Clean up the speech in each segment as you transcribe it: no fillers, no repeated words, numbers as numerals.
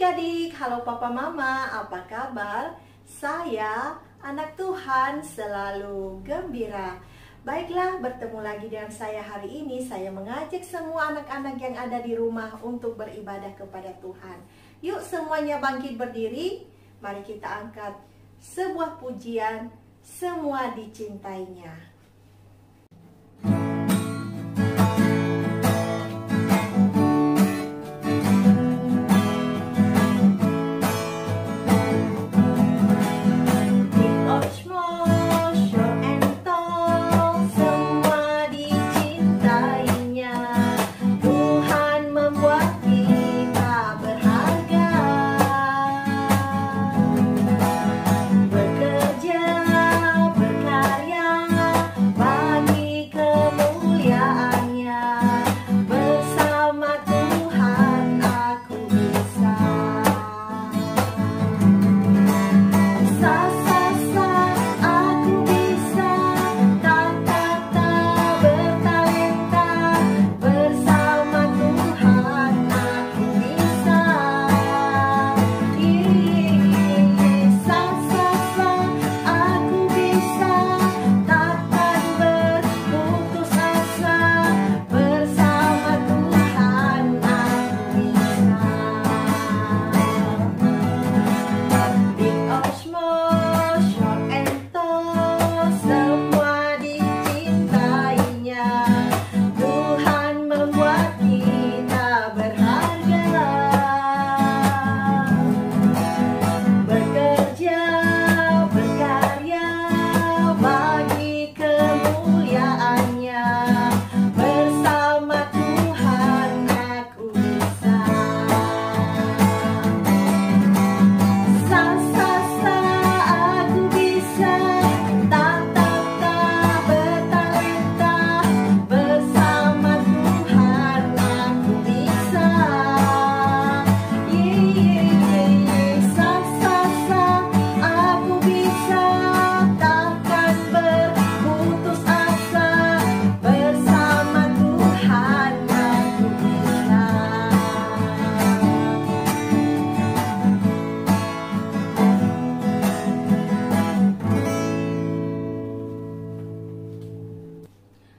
adik-adik, halo papa mama, apa kabar? Saya, anak Tuhan, selalu gembira. Baiklah, bertemu lagi dengan saya hari ini. Saya mengajak semua anak-anak yang ada di rumah untuk beribadah kepada Tuhan. Yuk semuanya bangkit berdiri. Mari kita angkat sebuah pujian, semua dicintainya.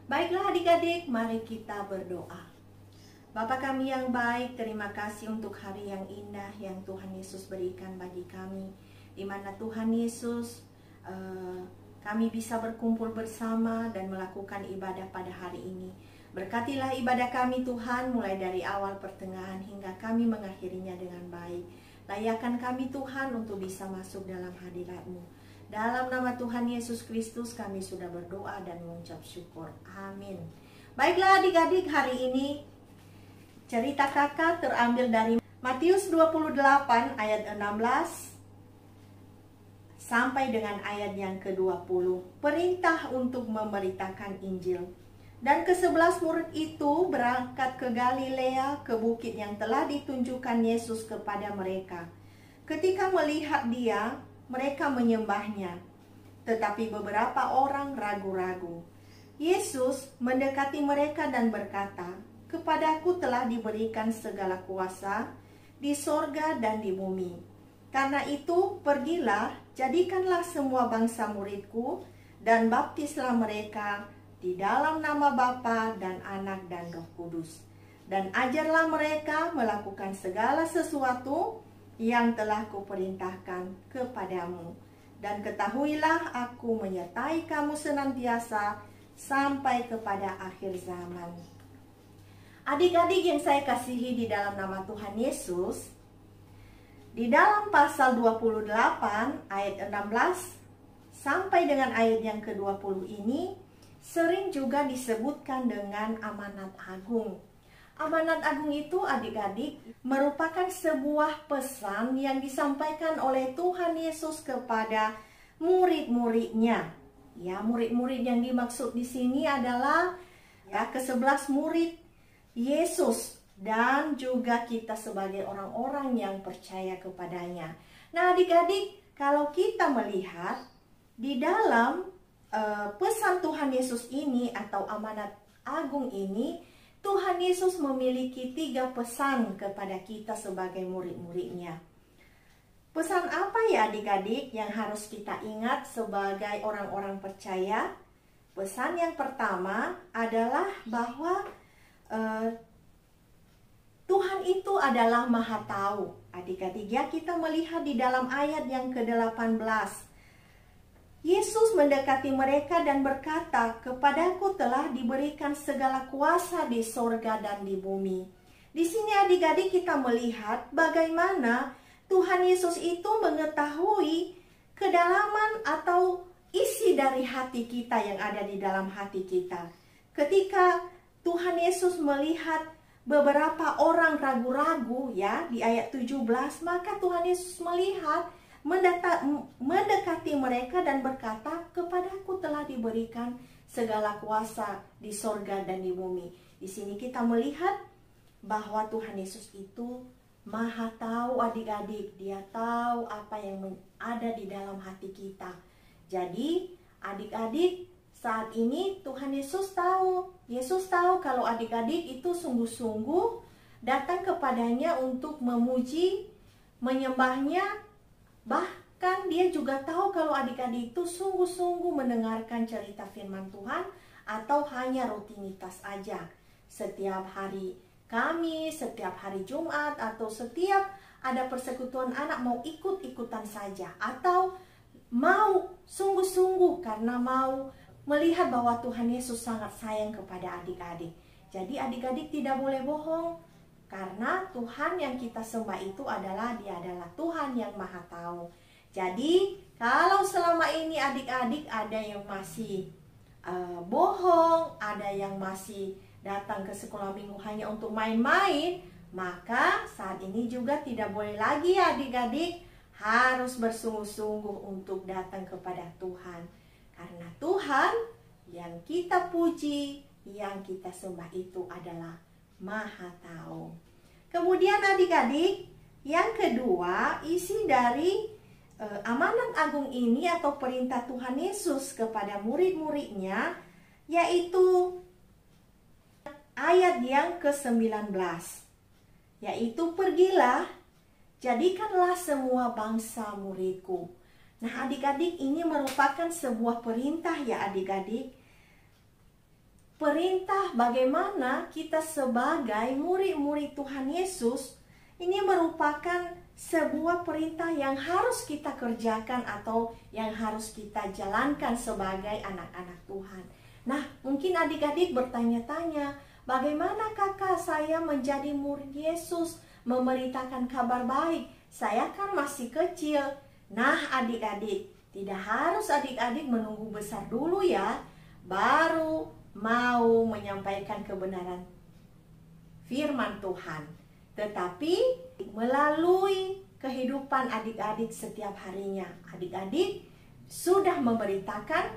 Baiklah adik-adik, mari kita berdoa. Bapa kami yang baik, terima kasih untuk hari yang indah yang Tuhan Yesus berikan bagi kami. Di mana Tuhan Yesus, kami bisa berkumpul bersama dan melakukan ibadah pada hari ini. Berkatilah ibadah kami Tuhan, mulai dari awal pertengahan hingga kami mengakhirinya dengan baik. Layakan kami Tuhan untuk bisa masuk dalam hadirat-Mu. Dalam nama Tuhan Yesus Kristus kami sudah berdoa dan mengucap syukur. Amin. Baiklah adik-adik, hari ini cerita kakak terambil dari Matius 28 ayat 16 sampai dengan ayat yang ke-20. Perintah untuk memberitakan Injil. Dan ke-11 murid itu berangkat ke Galilea, ke bukit yang telah ditunjukkan Yesus kepada mereka. Ketika melihat Dia, mereka menyembahnya, tetapi beberapa orang ragu-ragu. Yesus mendekati mereka dan berkata, "Kepadaku telah diberikan segala kuasa di sorga dan di bumi. Karena itu, pergilah, jadikanlah semua bangsa muridku, dan baptislah mereka di dalam nama Bapa dan Anak dan Roh Kudus. Dan ajarlah mereka melakukan segala sesuatu yang telah kuperintahkan kepadamu. Dan ketahuilah aku menyertai kamu senantiasa sampai kepada akhir zaman." Adik-adik yang saya kasihi di dalam nama Tuhan Yesus, di dalam pasal 28 ayat 16 sampai dengan ayat yang ke-20 ini sering juga disebutkan dengan amanat agung. Amanat agung itu adik-adik merupakan sebuah pesan yang disampaikan oleh Tuhan Yesus kepada murid-muridnya. Ya, murid-murid yang dimaksud di sini adalah ke-11 murid Yesus dan juga kita sebagai orang-orang yang percaya kepadanya. Nah, adik-adik, kalau kita melihat di dalam pesan Tuhan Yesus ini atau amanat agung ini, Tuhan Yesus memiliki 3 pesan kepada kita sebagai murid-muridnya. Pesan apa ya adik-adik yang harus kita ingat sebagai orang-orang percaya? Pesan yang pertama adalah bahwa Tuhan itu adalah Maha Tahu. Adik-adik ya, kita melihat di dalam ayat yang ke-18. Yesus mendekati mereka dan berkata, "Kepadaku telah diberikan segala kuasa di sorga dan di bumi." Di sini adik-adik kita melihat bagaimana Tuhan Yesus itu mengetahui kedalaman atau isi dari hati kita yang ada di dalam hati kita. Ketika Tuhan Yesus melihat beberapa orang ragu-ragu ya di ayat 17, maka Tuhan Yesus melihat mendekati mereka dan berkata, "Kepadaku telah diberikan segala kuasa di sorga dan di bumi." Di sini kita melihat bahwa Tuhan Yesus itu Maha Tahu adik-adik. Dia tahu apa yang ada di dalam hati kita. Jadi adik-adik, saat ini Tuhan Yesus tahu. Yesus tahu kalau adik-adik itu sungguh-sungguh datang kepadanya untuk memuji, menyembahnya. Bahkan dia juga tahu kalau adik-adik itu sungguh-sungguh mendengarkan cerita firman Tuhan atau hanya rutinitas aja. Setiap hari Kamis, setiap hari Jumat, atau setiap ada persekutuan anak mau ikut-ikutan saja. Atau mau sungguh-sungguh karena mau melihat bahwa Tuhan Yesus sangat sayang kepada adik-adik. Jadi adik-adik tidak boleh bohong. Karena Tuhan yang kita sembah itu Dia adalah Tuhan yang Maha Tahu. Jadi kalau selama ini adik-adik ada yang masih bohong, ada yang masih datang ke sekolah minggu hanya untuk main-main, maka saat ini juga tidak boleh lagi adik-adik, harus bersungguh-sungguh untuk datang kepada Tuhan. Karena Tuhan yang kita puji, yang kita sembah itu adalah Maha Tahu. Kemudian adik-adik, yang kedua, isi dari amanat agung ini atau perintah Tuhan Yesus kepada murid-muridnya, yaitu ayat yang ke-19, yaitu "Pergilah, jadikanlah semua bangsa muridku." Nah adik-adik, ini merupakan sebuah perintah ya adik-adik. Perintah bagaimana kita sebagai murid-murid Tuhan Yesus, ini merupakan sebuah perintah yang harus kita kerjakan atau yang harus kita jalankan sebagai anak-anak Tuhan. Nah, mungkin adik-adik bertanya-tanya, bagaimana kakak saya menjadi murid Yesus, memberitakan kabar baik? Saya kan masih kecil. Nah, adik-adik, tidak harus adik-adik menunggu besar dulu ya, baru mau menyampaikan kebenaran firman Tuhan. Tetapi melalui kehidupan adik-adik setiap harinya, adik-adik sudah memberitakan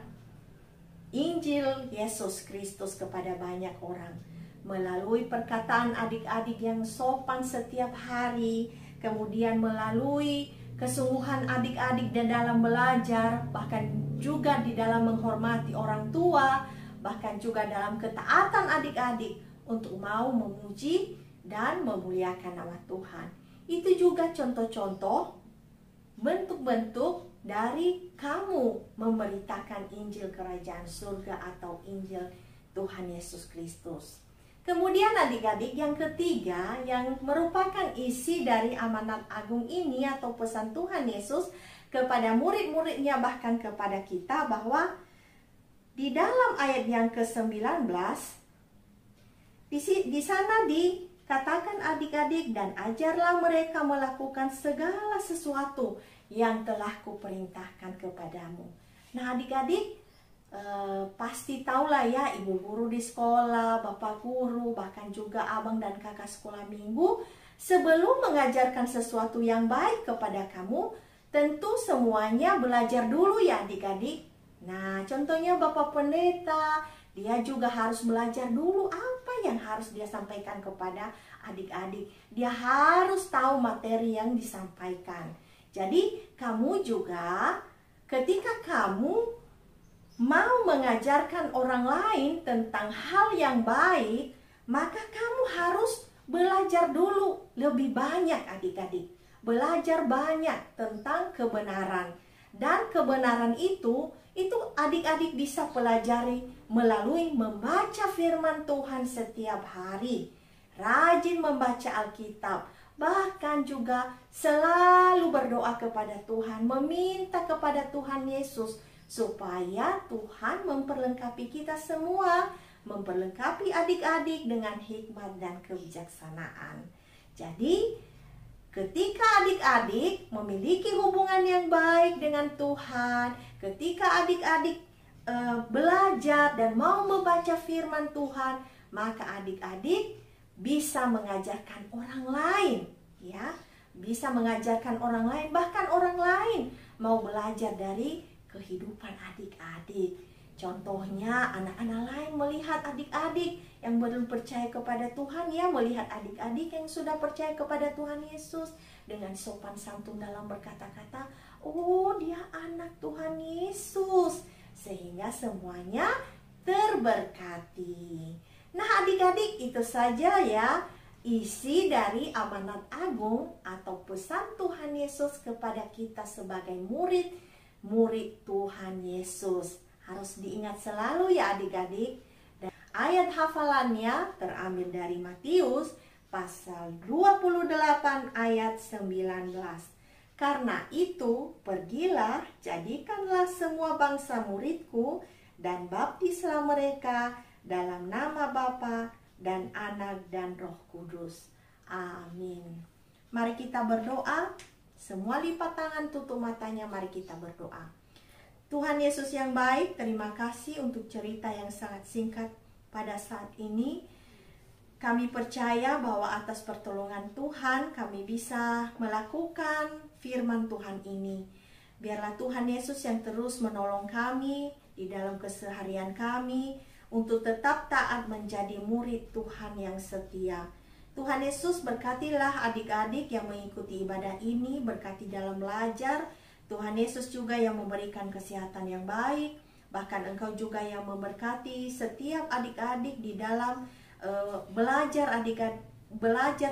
Injil Yesus Kristus kepada banyak orang. Melalui perkataan adik-adik yang sopan setiap hari, kemudian melalui kesungguhan adik-adik di dalam belajar, bahkan juga di dalam menghormati orang tua, bahkan juga dalam ketaatan adik-adik untuk mau memuji dan memuliakan nama Tuhan. Itu juga contoh-contoh bentuk-bentuk dari kamu memberitakan Injil Kerajaan Surga atau Injil Tuhan Yesus Kristus. Kemudian adik-adik, yang ketiga yang merupakan isi dari amanat agung ini atau pesan Tuhan Yesus kepada murid-muridnya, bahkan kepada kita, bahwa di dalam ayat yang ke-19 di sana dikatakan adik-adik, "Dan ajarlah mereka melakukan segala sesuatu yang telah kuperintahkan kepadamu." Nah adik-adik, pasti tahulah ya, ibu guru di sekolah, bapak guru, bahkan juga abang dan kakak sekolah minggu, sebelum mengajarkan sesuatu yang baik kepada kamu, tentu semuanya belajar dulu ya adik-adik. Nah contohnya bapak pendeta, dia juga harus belajar dulu apa yang harus dia sampaikan kepada adik-adik. Dia harus tahu materi yang disampaikan. Jadi kamu juga ketika kamu mau mengajarkan orang lain tentang hal yang baik, maka kamu harus belajar dulu lebih banyak adik-adik. Belajar banyak tentang kebenaran. Dan kebenaran itu adik-adik bisa pelajari melalui membaca firman Tuhan setiap hari. Rajin membaca Alkitab. Bahkan juga selalu berdoa kepada Tuhan, meminta kepada Tuhan Yesus supaya Tuhan memperlengkapi kita semua, memperlengkapi adik-adik dengan hikmat dan kebijaksanaan. Jadi, ketika adik-adik memiliki hubungan yang baik dengan Tuhan, ketika adik-adik belajar dan mau membaca firman Tuhan, maka adik-adik bisa mengajarkan orang lain, ya, bisa mengajarkan orang lain, bahkan orang lain mau belajar dari kehidupan adik-adik. Contohnya anak-anak lain melihat adik-adik yang belum percaya kepada Tuhan, ya, melihat adik-adik yang sudah percaya kepada Tuhan Yesus dengan sopan santun dalam berkata-kata, oh dia anak Tuhan Yesus, sehingga semuanya terberkati. Nah adik-adik, itu saja ya isi dari amanat agung atau pesan Tuhan Yesus kepada kita sebagai murid Tuhan Yesus. Harus diingat selalu ya adik-adik. Dan ayat hafalannya terambil dari Matius pasal 28 ayat 19. Karena itu, pergilah, jadikanlah semua bangsa muridku dan baptislah mereka dalam nama Bapa dan Anak dan Roh Kudus. Amin. Mari kita berdoa. Semua lipat tangan, tutup matanya, mari kita berdoa. Tuhan Yesus yang baik, terima kasih untuk cerita yang sangat singkat pada saat ini. Kami percaya bahwa atas pertolongan Tuhan kami bisa melakukan firman Tuhan ini. Biarlah Tuhan Yesus yang terus menolong kami di dalam keseharian kami untuk tetap taat menjadi murid Tuhan yang setia. Tuhan Yesus berkatilah adik-adik yang mengikuti ibadah ini, berkati dalam belajar. Tuhan Yesus juga yang memberikan kesehatan yang baik. Bahkan Engkau juga yang memberkati setiap adik-adik di dalam belajar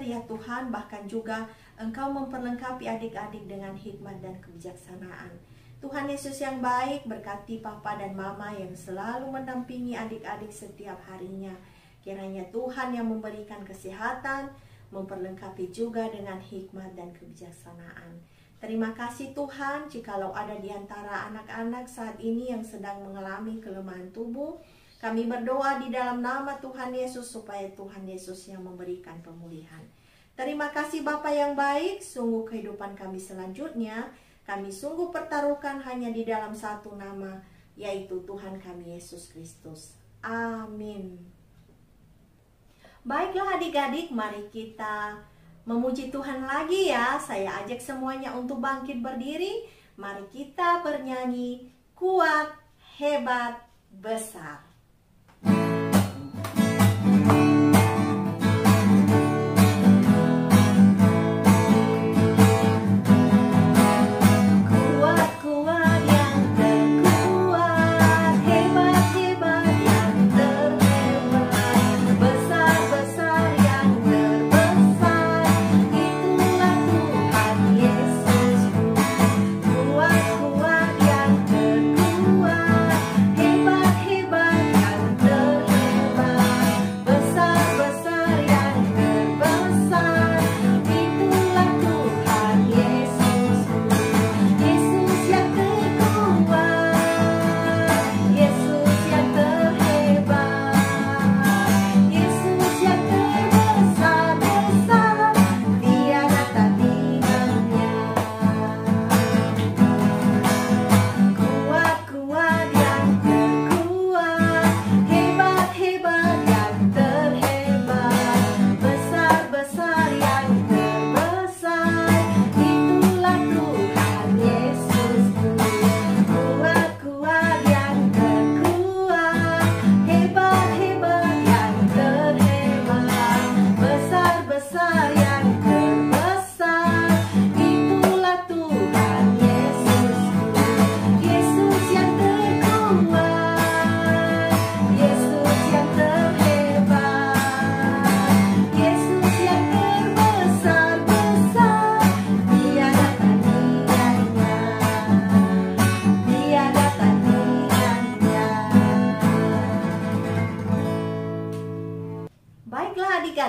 ya Tuhan. Bahkan juga Engkau memperlengkapi adik-adik dengan hikmat dan kebijaksanaan. Tuhan Yesus yang baik, berkati Papa dan Mama yang selalu mendampingi adik-adik setiap harinya. Kiranya Tuhan yang memberikan kesehatan, memperlengkapi juga dengan hikmat dan kebijaksanaan. Terima kasih Tuhan, jikalau ada di antara anak-anak saat ini yang sedang mengalami kelemahan tubuh, kami berdoa di dalam nama Tuhan Yesus supaya Tuhan Yesus yang memberikan pemulihan. Terima kasih Bapa yang baik, sungguh kehidupan kami selanjutnya kami sungguh pertaruhkan hanya di dalam satu nama, yaitu Tuhan kami Yesus Kristus. Amin. Baiklah adik-adik, mari kita memuji Tuhan lagi ya. Saya ajak semuanya untuk bangkit berdiri. Mari kita bernyanyi, kuat, hebat, besar. Hebat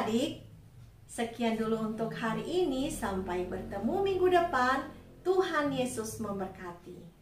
adik-adik, sekian dulu untuk hari ini. Sampai bertemu minggu depan. Tuhan Yesus memberkati.